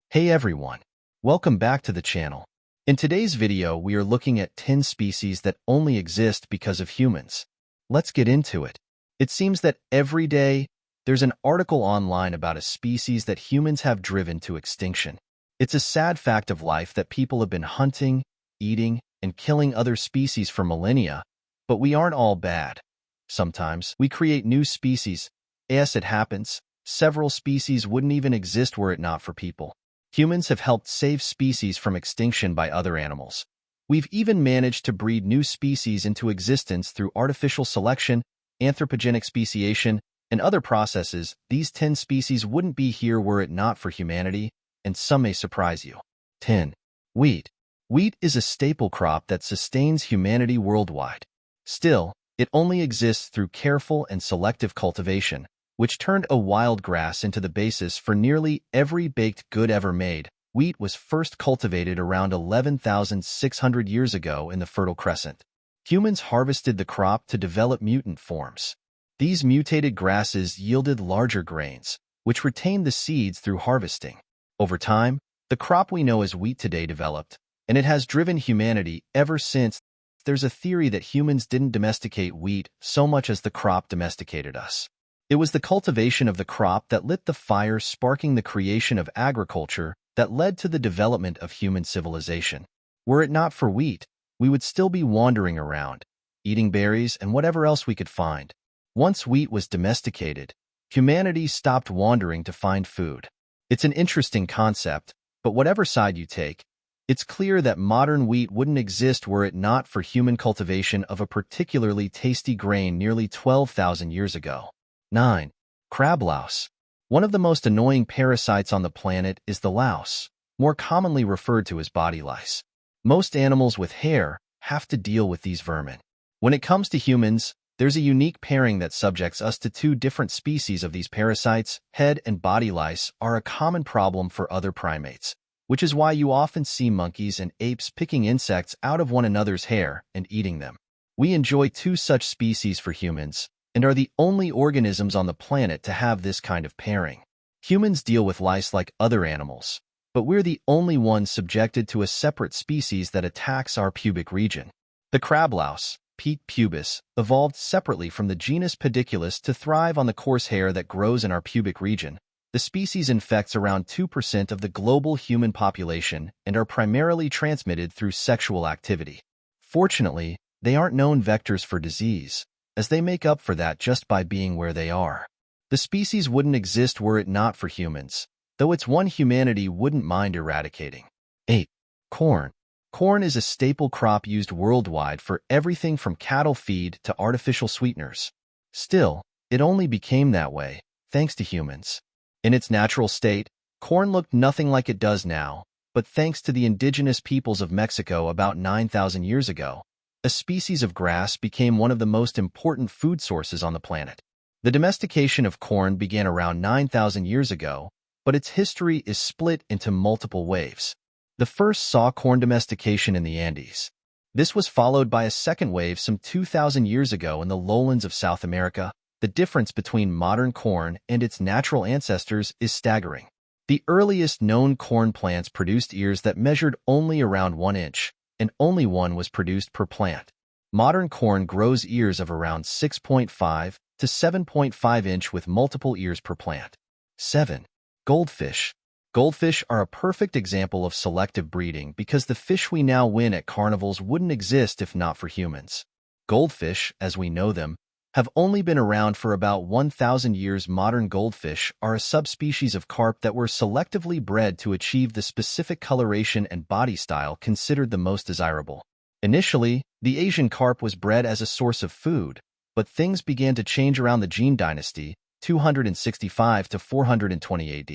Hey everyone, welcome back to the channel. In today's video, we are looking at 10 species that only exist because of humans. Let's get into it. It seems that every day, there's an article online about a species that humans have driven to extinction. It's a sad fact of life that people have been hunting, eating, and killing other species for millennia, but we aren't all bad. Sometimes, we create new species. As it happens, several species wouldn't even exist were it not for people. Humans have helped save species from extinction by other animals. We've even managed to breed new species into existence through artificial selection, anthropogenic speciation, and other processes. These 10 species wouldn't be here were it not for humanity, and some may surprise you. 10. Wheat. Wheat is a staple crop that sustains humanity worldwide. Still, it only exists through careful and selective cultivation, which turned a wild grass into the basis for nearly every baked good ever made. Wheat was first cultivated around 11,600 years ago in the Fertile Crescent. Humans harvested the crop to develop mutant forms. These mutated grasses yielded larger grains, which retained the seeds through harvesting. Over time, the crop we know as wheat today developed, and it has driven humanity ever since. There's a theory that humans didn't domesticate wheat so much as the crop domesticated us. It was the cultivation of the crop that lit the fire, sparking the creation of agriculture that led to the development of human civilization. Were it not for wheat, we would still be wandering around, eating berries and whatever else we could find. Once wheat was domesticated, humanity stopped wandering to find food. It's an interesting concept, but whatever side you take, it's clear that modern wheat wouldn't exist were it not for human cultivation of a particularly tasty grain nearly 12,000 years ago. 9. Crab louse. One of the most annoying parasites on the planet is the louse, more commonly referred to as body lice. Most animals with hair have to deal with these vermin. When it comes to humans, there's a unique pairing that subjects us to two different species of these parasites. Head and body lice are a common problem for other primates, which is why you often see monkeys and apes picking insects out of one another's hair and eating them. We enjoy two such species for humans, and are the only organisms on the planet to have this kind of pairing. Humans deal with lice like other animals, but we're the only ones subjected to a separate species that attacks our pubic region. The crab louse, P. pubis, evolved separately from the genus Pediculus to thrive on the coarse hair that grows in our pubic region. The species infects around 2% of the global human population and are primarily transmitted through sexual activity. Fortunately, they aren't known vectors for disease, as they make up for that just by being where they are. The species wouldn't exist were it not for humans, though it's one humanity wouldn't mind eradicating. 8. Corn. Corn is a staple crop used worldwide for everything from cattle feed to artificial sweeteners. Still, it only became that way, thanks to humans. In its natural state, corn looked nothing like it does now, but thanks to the indigenous peoples of Mexico about 9,000 years ago, a species of grass became one of the most important food sources on the planet. The domestication of corn began around 9,000 years ago, but its history is split into multiple waves. The first saw corn domestication in the Andes. This was followed by a second wave some 2,000 years ago in the lowlands of South America. The difference between modern corn and its natural ancestors is staggering. The earliest known corn plants produced ears that measured only around 1 inch, and only one was produced per plant. Modern corn grows ears of around 6.5 to 7.5 inch with multiple ears per plant. 7. Goldfish. Goldfish are a perfect example of selective breeding because the fish we now win at carnivals wouldn't exist if not for humans. Goldfish, as we know them, have only been around for about 1,000 years. Modern goldfish are a subspecies of carp that were selectively bred to achieve the specific coloration and body style considered the most desirable. Initially, the Asian carp was bred as a source of food, but things began to change around the Qin dynasty, 265 to 420 AD.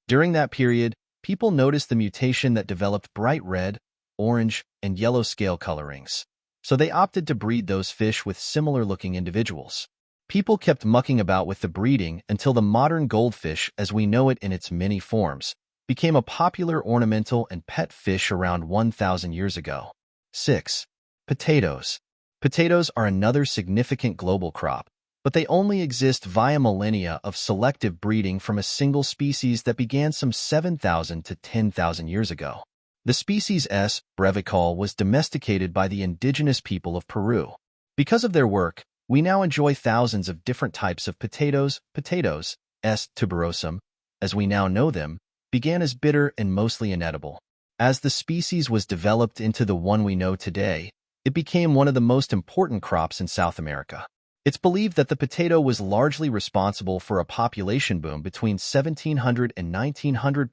During that period, people noticed the mutation that developed bright red, orange, and yellow scale colorings. So they opted to breed those fish with similar-looking individuals. People kept mucking about with the breeding until the modern goldfish, as we know it in its many forms, became a popular ornamental and pet fish around 1,000 years ago. 6. Potatoes. Potatoes are another significant global crop, but they only exist via millennia of selective breeding from a single species that began some 7,000 to 10,000 years ago. The species S. brevicaule was domesticated by the indigenous people of Peru. Because of their work, we now enjoy thousands of different types of potatoes. Potatoes, S. tuberosum, as we now know them, began as bitter and mostly inedible. As the species was developed into the one we know today, it became one of the most important crops in South America. It's believed that the potato was largely responsible for a population boom between 1700 and 1900.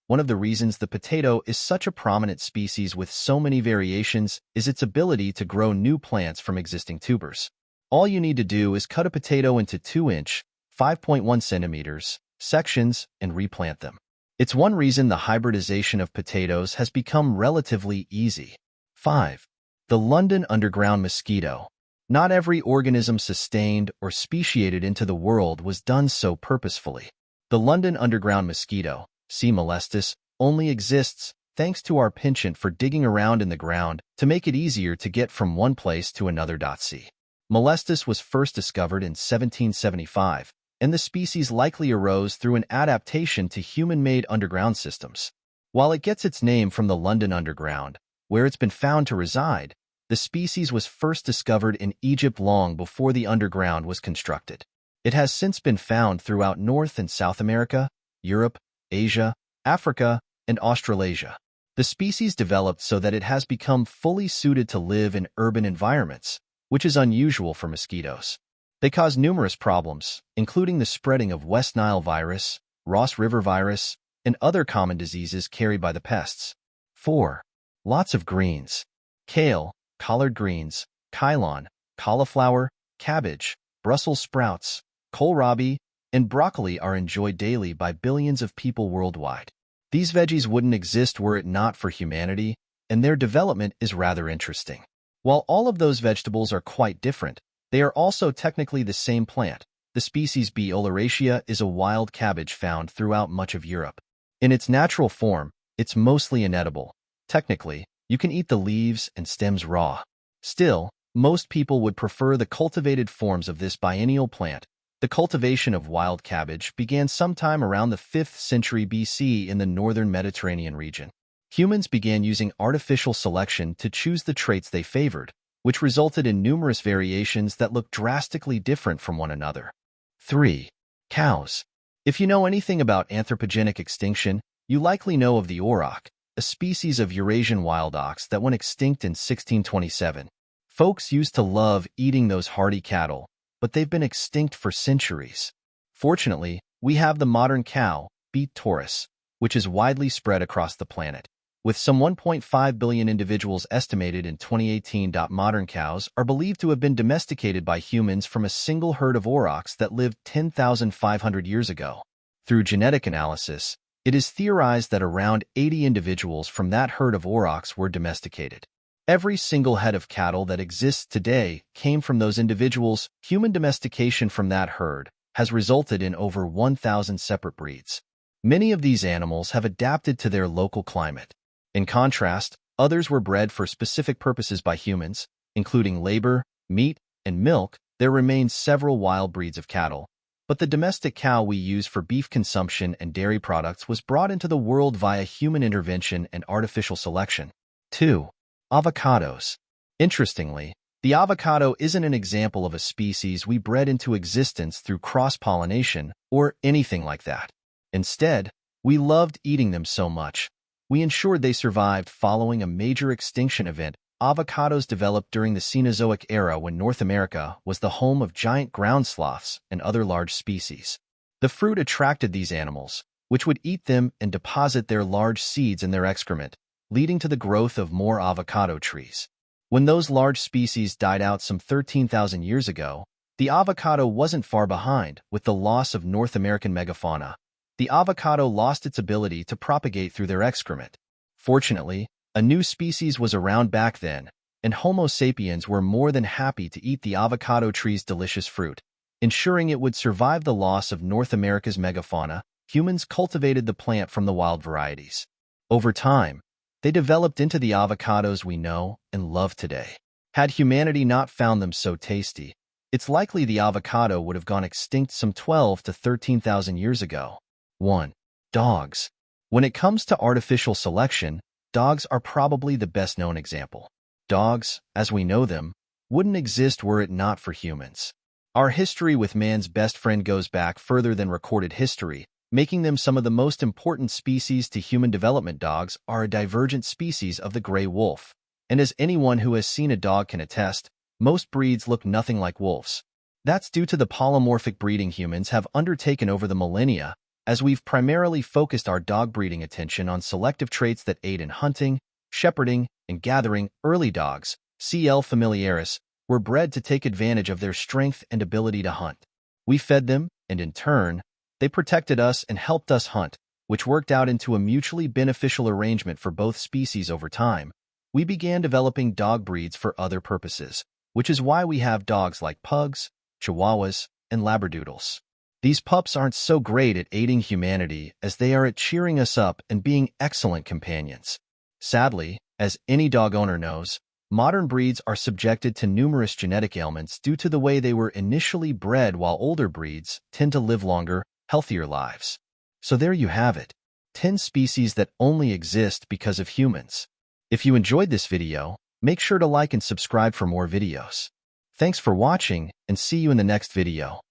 One of the reasons the potato is such a prominent species with so many variations is its ability to grow new plants from existing tubers. All you need to do is cut a potato into 2-inch, 5.1 centimeters, sections and replant them. It's one reason the hybridization of potatoes has become relatively easy. 5. The London underground mosquito. Not every organism sustained or speciated into the world was done so purposefully. The London underground mosquito, C. molestus, only exists thanks to our penchant for digging around in the ground to make it easier to get from one place to another. C. molestus was first discovered in 1775, and the species likely arose through an adaptation to human-made underground systems. While it gets its name from the London Underground, where it's been found to reside, the species was first discovered in Egypt long before the underground was constructed. It has since been found throughout North and South America, Europe, Asia, Africa, and Australasia. The species developed so that it has become fully suited to live in urban environments, which is unusual for mosquitoes. They cause numerous problems, including the spreading of West Nile virus, Ross River virus, and other common diseases carried by the pests. 4. Lots of greens. Kale, collard greens, kylon, cauliflower, cabbage, Brussels sprouts, kohlrabi, and broccoli are enjoyed daily by billions of people worldwide. These veggies wouldn't exist were it not for humanity, and their development is rather interesting. While all of those vegetables are quite different, they are also technically the same plant. The species B. oleracea is a wild cabbage found throughout much of Europe. In its natural form, it's mostly inedible. Technically, you can eat the leaves and stems raw. Still, most people would prefer the cultivated forms of this biennial plant. The cultivation of wild cabbage began sometime around the 5th century BC in the northern Mediterranean region. Humans began using artificial selection to choose the traits they favored, which resulted in numerous variations that look drastically different from one another. 3. Cows. If you know anything about anthropogenic extinction, you likely know of the auroch, a species of Eurasian wild ox that went extinct in 1627. Folks used to love eating those hardy cattle, but they've been extinct for centuries. Fortunately, we have the modern cow, Beet taurus, which is widely spread across the planet. With some 1.5 billion individuals estimated in 2018, modern cows are believed to have been domesticated by humans from a single herd of aurochs that lived 10,500 years ago. Through genetic analysis, it is theorized that around 80 individuals from that herd of aurochs were domesticated. Every single head of cattle that exists today came from those individuals. Human domestication from that herd has resulted in over 1,000 separate breeds. Many of these animals have adapted to their local climate. In contrast, others were bred for specific purposes by humans, including labor, meat, and milk. There remain several wild breeds of cattle, but the domestic cow we use for beef consumption and dairy products was brought into the world via human intervention and artificial selection. 2. Avocados. Interestingly, the avocado isn't an example of a species we bred into existence through cross-pollination or anything like that. Instead, we loved eating them so much, we ensured they survived following a major extinction event. Avocados developed during the Cenozoic era when North America was the home of giant ground sloths and other large species. The fruit attracted these animals, which would eat them and deposit their large seeds in their excrement, leading to the growth of more avocado trees. When those large species died out some 13,000 years ago, the avocado wasn't far behind. With the loss of North American megafauna, the avocado lost its ability to propagate through their excrement. Fortunately, a new species was around back then, and Homo sapiens were more than happy to eat the avocado tree's delicious fruit. Ensuring it would survive the loss of North America's megafauna, humans cultivated the plant from the wild varieties. Over time, they developed into the avocados we know and love today. Had humanity not found them so tasty, It's likely the avocado would have gone extinct some 12 to 13,000 years ago. 1. Dogs. When it comes to artificial selection, dogs are probably the best-known example. Dogs, as we know them, wouldn't exist were it not for humans. Our history with man's best friend goes back further than recorded history, making them some of the most important species to human development. Dogs are a divergent species of the gray wolf, and as anyone who has seen a dog can attest, most breeds look nothing like wolves. That's due to the polymorphic breeding humans have undertaken over the millennia, as we've primarily focused our dog breeding attention on selective traits that aid in hunting, shepherding, and gathering. Early dogs, C.L. familiaris, were bred to take advantage of their strength and ability to hunt. We fed them, and in turn, they protected us and helped us hunt, which worked out into a mutually beneficial arrangement for both species. Over time, we began developing dog breeds for other purposes, which is why we have dogs like pugs, chihuahuas, and labradoodles. These pups aren't so great at aiding humanity as they are at cheering us up and being excellent companions. Sadly, as any dog owner knows, modern breeds are subjected to numerous genetic ailments due to the way they were initially bred, while older breeds tend to live longer, healthier lives. So there you have it, 10 species that only exist because of humans. If you enjoyed this video, make sure to like and subscribe for more videos. Thanks for watching, and see you in the next video.